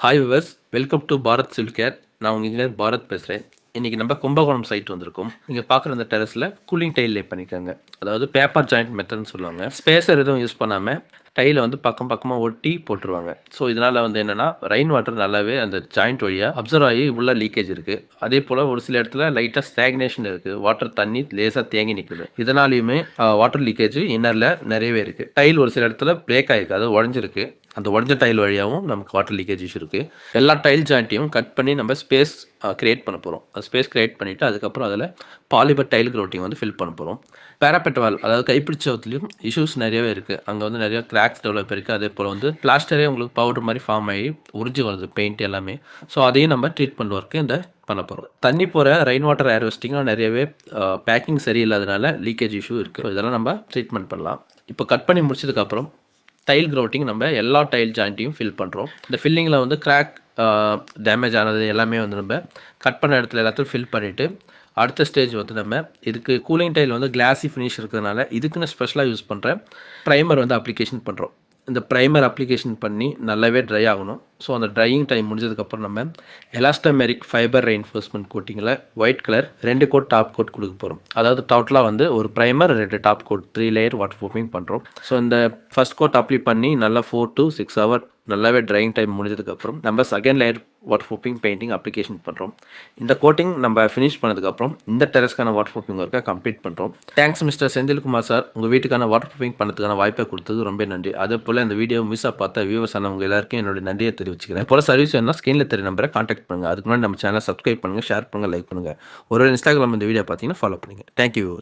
Hi viewers, welcome to Bharat civil care. நான் உங்கள் engineer Bharat பேசுகிறேன். இன்றைக்கி நம்ம கும்பகோணம் சைட் வந்திருக்கோம். நீங்கள் பார்க்குற அந்த டெரஸில் கூலிங் டைல் லே பண்ணியிருக்காங்க. அதாவது பேப்பர் ஜாயிண்ட் மெத்தட்னு சொல்லுவாங்க. ஸ்பேஸர் எதுவும் யூஸ் பண்ணாமல் டைலை வந்து பக்கம் பக்கமாக ஒட்டி போட்டுருவாங்க. ஸோ இதனால் வந்து என்னென்னா ரெயின் வாட்டர் நல்லாவே அந்த ஜாயிண்ட் வழியாக அப்சர்வ் ஆகி உள்ள லீக்கேஜ் இருக்குது. அதே போல் ஒரு சில இடத்துல லைட்டாக ஸ்டாக்னேஷன் இருக்குது. வாட்டர் தண்ணி லேசாக தேங்கி நிற்குது. இதனாலையுமே வாட்டர் லீக்கேஜ் இன்னரில் நிறையவே இருக்குது. டைல் ஒரு சில இடத்துல பிரேக் ஆகிருக்கு, அது உடஞ்சிருக்கு. அந்த உடஞ்ச டைல் வழியாகவும் நமக்கு வாட்டர் லீக்கேஜ் இஷ்யூ இருக்குது. எல்லா டைல் ஜாயிண்ட்டையும் கட் பண்ணி நம்ம ஸ்பேஸ் கிரியேட் பண்ண போகிறோம். அது ஸ்பேஸ் கிரியேட் பண்ணிவிட்டு அதுக்கப்புறம் அதில் பாலிபர் டைல் க்ரௌட்டிங் வந்து ஃபில் பண்ண போகிறோம். பேராபெட் வால், அதாவது கைப்பிடிச்சவத்துலேயும் இஷ்யூஸ் நிறையவே இருக்குது. அங்கே வந்து நிறைய கிராக்ஸ் டெவலப் இருக்குது. அதே போல் வந்து பிளாஸ்டரே உங்களுக்கு பவுடர் மாதிரி ஃபார்ம் ஆகி உறிஞ்சி வருது பெயிண்ட் எல்லாமே. ஸோ அதையும் நம்ம ட்ரீட்மெண்ட் ஒர்க்கு இந்த பண்ண போகிறோம். தண்ணி போகிற ரெயின் வாட்டர் ஹார்வெஸ்டிங்கும் நிறையவே பேக்கிங் சரியில்லாதனால லீக்கேஜ் இஷ்யூ இருக்குது. இதெல்லாம் நம்ம ட்ரீட்மெண்ட் பண்ணலாம். இப்போ கட் பண்ணி முடிச்சதுக்கப்புறம் டைல் க்ரௌட்டிங் நம்ம எல்லா டைல் ஜாயிண்ட்டையும் ஃபில் பண்ணுறோம். இந்த ஃபில்லிங்கில் வந்து கிராக் டேமேஜ் ஆனது எல்லாமே வந்து நம்ம கட் பண்ண இடத்துல எல்லாத்தையும் ஃபில் பண்ணிவிட்டு அடுத்த ஸ்டேஜ் வந்து நம்ம இதுக்கு கூலிங் டைல் வந்து கிளாஸி ஃபினிஷ் இருக்கிறதுனால இதுக்குன்னு ஸ்பெஷலாக யூஸ் பண்ணுற ப்ரைமர் வந்து அப்ளிகேஷன் பண்ணுறோம். இந்த ப்ரைமர் அப்ளிகேஷன் பண்ணி நல்லாவே ட்ரை ஆகணும். ஸோ அந்த ட்ரையிங் டைம் முடிஞ்சதுக்கப்புறம் நம்ம எலாஸ்டோமெரிக் ஃபைபர் ரெயின்ஃபோர்ஸ்மெண்ட் கோட்டிங்கில் white colour 2 coat top coat கொடுக்க போகிறோம். அதாவது டோட்டலாக வந்து ஒரு primer 2 top coat 3 layer waterproofing பண்ணுறோம். ஸோ இந்த ஃபஸ்ட் கோட் அப்ளை பண்ணி நல்லா 4 to 6 hour நல்லாவே ட்ரையிங் டைம் முடிஞ்சதுக்கப்புறம் நம்ம second layer waterproofing painting application பண்ணுறோம். இந்த கோட்டிங் நம்ம ஃபினிஷ் பண்ணதுக்கப்புறம் இந்த டெரஸ்க்கான வாட்டர் ப்ரூஃபிங் ஒர்க்கை கம்ப்ளீட் பண்ணுறோம். தேங்க்ஸ் மிஸ்டர் செந்தில்குமார் சார், உங்கள் வீட்டுக்கான வாட்டர் ப்ரூஃபிங் பண்ணதுக்கான வாய்ப்பை கொடுத்தது ரொம்ப நன்றி. அதே போல் இந்த வீடியோ மிஸ்ஸாக பார்த்த வியூவர்ஸ் ஆனவங்க எல்லாருக்கும் என்னோட நன்றியை தெரிவிச்சுக்கிறேன். போல சர்வீஸ் வேணும்னா ஸ்க்ரீனில் தெரிய நம்பரை கான்டாக்ட் பண்ணுங்கள். அதுக்கு முன்னாடி நம்ம சேனலை சப்ஸ்கிரைப் பண்ணுங்கள், ஷேர் பண்ணுங்கள், லைக் பண்ணுங்கள். ஒரு இன்ஸ்டாகிராம் இந்த வீடியோ பார்த்தீங்கன்னா ஃபாலோ பண்ணுங்கள். தேங்க்யூ.